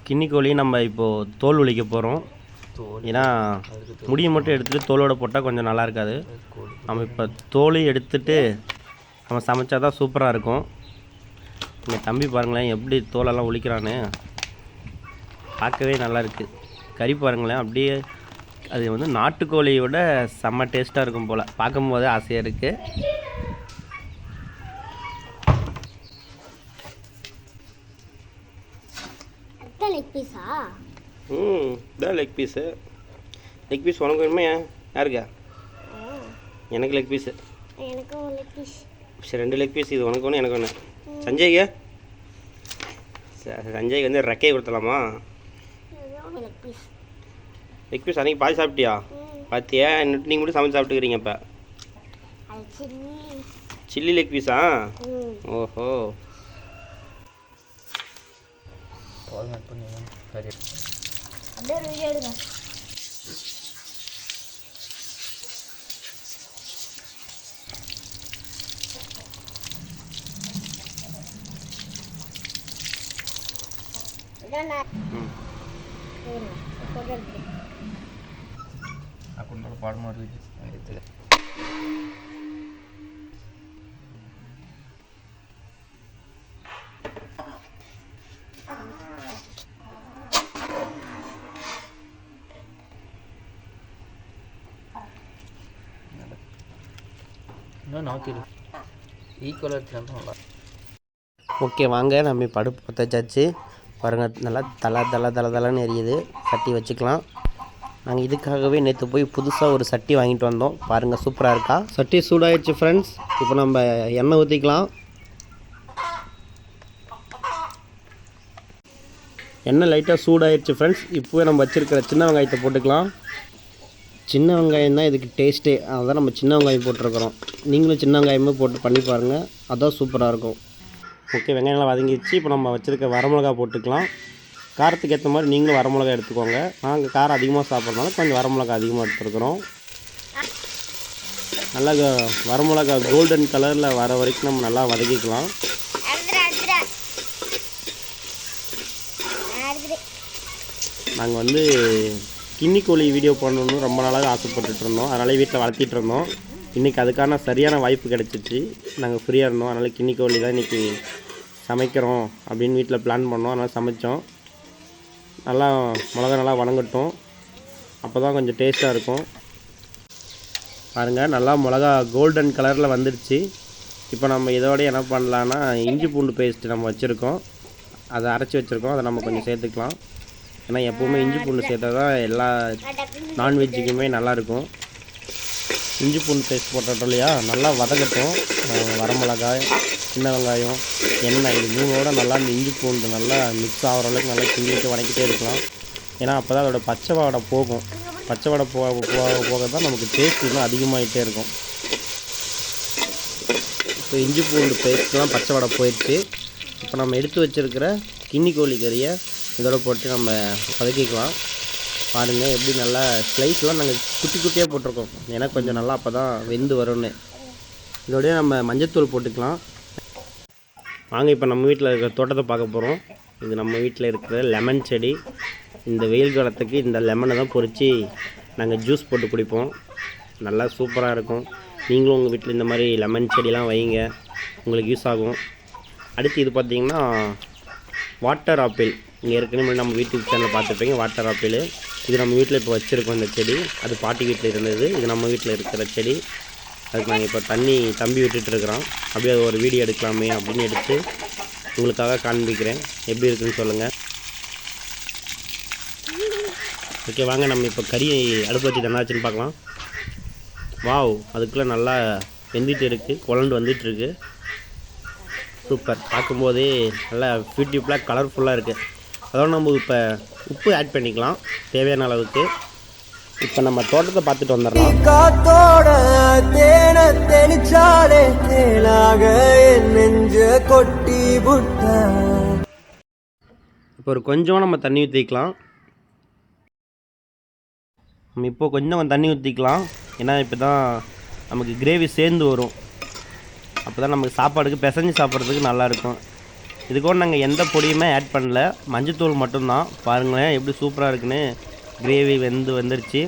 கின்னி கோழி நம்ம இப்போது தோல் உளிக்க போகிறோம். ஏன்னா முடியை மட்டும் எடுத்துகிட்டு தோலோடு போட்டால் கொஞ்சம் நல்லா இருக்காது. நம்ம இப்போ தோல் எடுத்துகிட்டு நம்ம சமைச்சா தான் சூப்பராக இருக்கும். எங்கள் தம்பி பாருங்களேன் எப்படி தோலெல்லாம் உளிக்கிறான்னு, பார்க்கவே நல்லா இருக்குது. கறி பாருங்களேன், அப்படியே அது வந்து நாட்டுக்கோழியோட செம்ம டேஸ்ட்டாக இருக்கும் போல், பார்க்கும்போதே ஆசையாக இருக்குது. லெக் பீஸா? இதான் லெக் பீஸு. லெக் பீஸ் உனக்கு வேணுமா? யாருக்கா? எனக்கு லெக் பீஸு. எனக்கு லெக் பீஸ். சரி, 2 லெக் பீஸ். இது உனக்கு ஒன்று, எனக்கு ஒன்று. சஞ்சய்க்கு சஞ்சய்க்கு வந்து ரெக்கையை கொடுத்தலாமா? லெக் பீஸ் அன்றைக்கி பாதி சாப்பிட்டியா? பார்த்தியா? நீங்கள் மட்டும் சமைச்சு சாப்பிட்டுக்கிறீங்க. இப்போ சில்லி லெக் பீஸா? ஓஹோ. பாடம் எடுத்துல ஓகே, வாங்க நம்ம இப்போ அடுப்பு பற்ற வச்சாச்சு. பாருங்கள், நல்லா தலை எரியுது. சட்டி வச்சுக்கலாம். நாங்கள் இதுக்காகவே நேற்று போய் புதுசாக ஒரு சட்டி வாங்கிட்டு வந்தோம். பாருங்கள், சூப்பராக இருக்கா. சட்டி சூடாகிடுச்சு ஃப்ரெண்ட்ஸ். இப்போ நம்ம எண்ணெய் ஊற்றிக்கலாம். எண்ணெய் லைட்டாக சூடாகிடுச்சு ஃப்ரெண்ட்ஸ். இப்போவே நம்ம வச்சுருக்கிற சின்ன வெங்காயத்தை போட்டுக்கலாம். சின்ன வெங்காயம் தான் இதுக்கு டேஸ்ட்டே, அதுதான் நம்ம சின்ன வெங்காயம் போட்டிருக்கிறோம். நீங்களும் சின்ன வெங்காயமே போட்டு பண்ணி பாருங்கள், அதுதான் சூப்பராக இருக்கும். ஓகே, வெங்காயம்லாம் வதங்கிடுச்சு. இப்போ நம்ம வச்சுருக்க வரமிளகா போட்டுக்கலாம். காரத்துக்கு ஏற்ற மாதிரி நீங்களும் வரமிளகா எடுத்துக்கோங்க. நாங்கள் காரம் அதிகமாக சாப்பிட்றதுனால கொஞ்சம் வரமிளகா அதிகமாக எடுத்துருக்குறோம். நல்லா வரமிளகா கோல்டன் கலரில் வர வரைக்கும் நம்ம நல்லா வதக்கிக்கலாம். நாங்கள் வந்து கின்னி கோழி வீடியோ பண்ணணுன்னு ரொம்ப நாளாக ஆசைப்பட்டுட்டு இருந்தோம். அதனால வீட்டில் வளர்த்திட்டு இருந்தோம். இன்றைக்கி அதுக்கான சரியான வாய்ப்பு கிடச்சிச்சு. நாங்கள் ஃப்ரீயாக இருந்தோம். அதனால் கின்னி கோழி தான் இன்றைக்கி சமைக்கிறோம் அப்படின்னு வீட்டில் பிளான் பண்ணோம். அதனால் சமைச்சோம். நல்லா மிளகா நல்லா வணங்கட்டும், அப்போ தான் கொஞ்சம் டேஸ்ட்டாக இருக்கும். பாருங்கள், நல்லா மிளகா கோல்டன் கலரில் வந்துடுச்சு. இப்போ நம்ம இதோட என்ன பண்ணலான்னா, இஞ்சி பூண்டு பேஸ்ட்டு நம்ம வச்சுருக்கோம், அதை அரைச்சி வச்சுருக்கோம். அதை நம்ம கொஞ்சம் சேர்த்துக்கலாம். ஏன்னா எப்போவுமே இஞ்சி பூண்டு சேர்த்தா தான் எல்லா நான்வெஜ்ஜுக்குமே நல்லாயிருக்கும். இஞ்சி பூண்டு பேஸ்ட் போட்டோம் இல்லையா, நல்லா வதக்கட்டும். வரமிளகாய், சின்ன வெங்காயம், எண்ணெய், இது 3ஓட நல்லா இந்த இஞ்சி பூண்டு நல்லா மிக்ஸ் ஆகிற அளவுக்கு நல்லா கிண்டிட்டு வதக்கிட்டே இருக்கலாம். ஏன்னா அப்போ தான் அதோட பச்சை வாடை போகும். பச்சை வாடை போக தான் நமக்கு டேஸ்ட் இன்னும் அதிகமாகிட்டே இருக்கும். இப்போ இஞ்சி பூண்டு பேஸ்ட்லாம் பச்சை வாடை போயிடுச்சு. இப்போ நம்ம எடுத்து வச்சுருக்கிற கின்னி கோழி கறியை இதோட போட்டு நம்ம வதக்கிக்கலாம். பாருங்கள், எப்படி நல்லா ஸ்லைஸ்லாம் நாங்கள் குட்டி குட்டியாக போட்டிருக்கோம். ஏன்னா கொஞ்சம் நல்லா அப்போ தான் வெந்து வரும்னு. இதோடய நம்ம மஞ்சத்தூள் போட்டுக்கலாம். வாங்க, இப்போ நம்ம வீட்டில் இருக்கிற தோட்டத்தை பார்க்க போகிறோம். இது நம்ம வீட்டில் இருக்கிற லெமன் செடி. இந்த வெயில் காலத்துக்கு இந்த லெமனை தான் பொறிச்சு நாங்கள் ஜூஸ் போட்டு குடிப்போம். நல்லா சூப்பராக இருக்கும். நீங்களும் உங்கள் வீட்டில் இந்த மாதிரி லெமன் செடிலாம் வைங்க, உங்களுக்கு யூஸ் ஆகும். அடுத்து இது பார்த்திங்கன்னா வாட்டர் ஆப்பிள். இங்கே ஏற்கனவே நம்ம யூடியூப் சேனலில் பார்த்துருப்பீங்க. வாட்டர் ஆப்பிள் இது நம்ம வீட்டில் இப்போ வச்சுருக்கோம். இந்த செடி அது பாட்டி வீட்டில் இருந்தது, இது நம்ம வீட்டில் இருக்கிற செடி. அதுக்கு நாங்கள் இப்போ தம்பி விட்டுட்டுருக்குறோம். அப்படியே அது ஒரு வீடியோ எடுக்கலாமே அப்படின்னு எடுத்து உங்களுக்காக காண்பிக்கிறேன். எப்படி இருக்குன்னு சொல்லுங்கள். ஓகே, வாங்க நம்ம இப்போ கறி அடுப்பு வச்சு என்னாச்சுன்னு பார்க்கலாம். வாவ், அதுக்குள்ளே நல்லா வெந்துட்டு இருக்குது, குழண்டு வந்துட்டுருக்கு. சூப்பர். பார்க்கும்போதே நல்லா பியூட்டிஃபுல்லாக கலர்ஃபுல்லாக இருக்குது. அதோட நம்ம இப்போ உப்பு ஆட் பண்ணிக்கலாம் தேவையான அளவுக்கு. இப்போ நம்ம தோட்டத்தை பார்த்துட்டு வந்துடலாம். காத்தோட தேனை தெளிச்சாலே தேனாக நெஞ்ச கொட்டி புட்ட. இப்போ ஒரு கொஞ்சம் நம்ம தண்ணி ஊற்றிக்கலாம். நம்ம இப்போ கொஞ்சம் தண்ணி ஊற்றிக்கலாம். ஏன்னா இப்போ தான் நமக்கு கிரேவி சேர்ந்து வரும். அப்போ தான் நமக்கு சாப்பாடுக்கு பிசைஞ்சு சாப்பிட்றதுக்கு நல்லாயிருக்கும். இதுக்கூட நாங்கள் எந்த பொடியுமே ஆட் பண்ணல, மஞ்சத்தூள் மட்டும்தான். பாருங்களேன் எப்படி சூப்பராக இருக்குன்னு. கிரேவி வந்துருச்சு.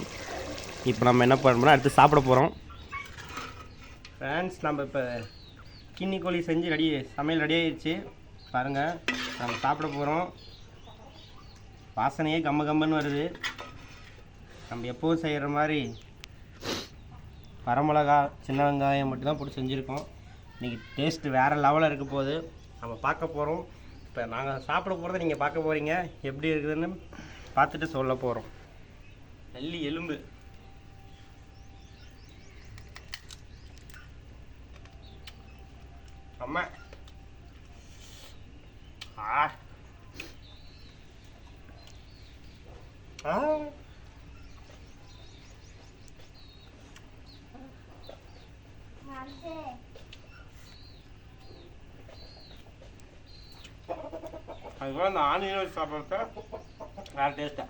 இப்போ நம்ம என்ன பண்ணோம்னா அடுத்து சாப்பிட போகிறோம். ஃப்ரெண்ட்ஸ், நம்ம இப்போ கின்னி கோழி செஞ்சு சமையல் ரெடி ஆகிடுச்சு. பாருங்கள், நம்ம சாப்பிட போகிறோம். வாசனையே கம்மன்னு வருது. நம்ம எப்போவும் செய்கிற மாதிரி வரமிளகா, சின்ன வெங்காயம் மட்டும் தான் போட்டு செஞ்சுருக்கோம். இன்றைக்கி டேஸ்ட்டு வேறு லெவலில் இருக்க போகுது. நம்ம பார்க்க போகிறோம். இப்போ நாங்கள் சாப்பிட போகிறத நீங்கள் பார்க்க போகிறீங்க. எப்படி இருக்குதுன்னு பார்த்துட்டு சொல்ல போகிறோம். நல்லி எலும்பு அம்மா. ஆ ஆ அதுக்கப்புறம் அந்த ஆனியன் வச்சு சாப்பிட்றத வேறு டேஸ்ட்டாக.